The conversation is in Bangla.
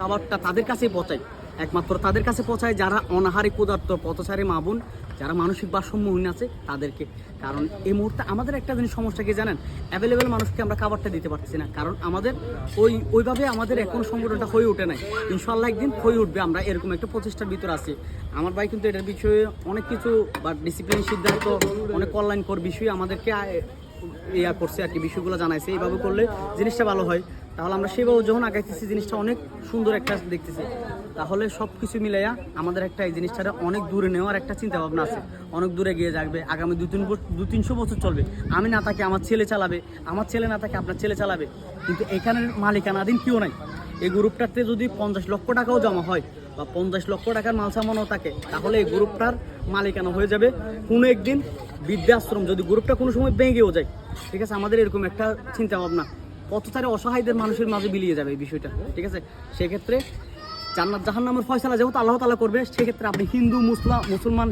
খাবারটা তাদের কাছেই পৌঁছায়, একমাত্র তাদের কাছে পৌঁছায় যারা অনাহারী ক্ষুধার্ত পথচারী মা বোন, যারা মানসিক ভারসাম্যহীন আছে তাদেরকে। কারণ এই মুহূর্তে আমাদের একটা জিনিস সমস্যা কি জানেন, অ্যাভেলেবেল মানুষকে আমরা খাবারটা দিতে পারতেছি না, কারণ আমাদের ওইভাবে আমাদের এখন সংগঠনটা হয়ে ওঠে নাই। ইনশাল্লাহ একদিন হয়ে উঠবে, আমরা এরকম একটা প্রচেষ্টার ভিতরে আছি। আমার ভাই কিন্তু এটার বিষয়ে অনেক কিছু বা ডিসিপ্লিন সিদ্ধান্ত, অনেক কল্যাণকর বিষয় আমাদেরকে ইয়া করছে আর কি, বিষয়গুলো জানাইছে। এইভাবে করলে জিনিসটা ভালো হয়, তাহলে আমরা সেভাবে যখন আগাইতেছি জিনিসটা অনেক সুন্দর একটা দেখতেছি। তাহলে সব কিছু মিলাইয়া আমাদের একটা এই জিনিসটা অনেক দূরে নেওয়ার একটা চিন্তা ভাবনা আছে, অনেক দূরে গিয়ে যাবে, আগামী 2-300 বছর চলবে। আমি না থাকি আমার ছেলে চালাবে, আমার ছেলে না থাকে আপনার ছেলে চালাবে, কিন্তু এখানের মালিকানাধীন কেউ নাই। এই গ্রুপটাতে যদি 50 লক্ষ টাকাও জমা হয় বা 50 লক্ষ টাকার মাল সামানও থাকে, তাহলে এই গ্রুপটার মালিকানা হয়ে যাবে কোনো একদিন বৃদ্ধাশ্রম, যদি গ্রুপটা কোনো সময় ভেঙেও যায়। ঠিক আছে, আমাদের এরকম একটা চিন্তা ভাবনা পথচারী অসহায়দের মানুষের মাঝে বিলিয়ে যাবে এই বিষয়টা। ঠিক আছে, সেক্ষেত্রে জান্নাত জাহান্নামের ফয়সালা যেহেতু আল্লাহ তাআলা করবে, সেক্ষেত্রে আপনি হিন্দু মুসলমান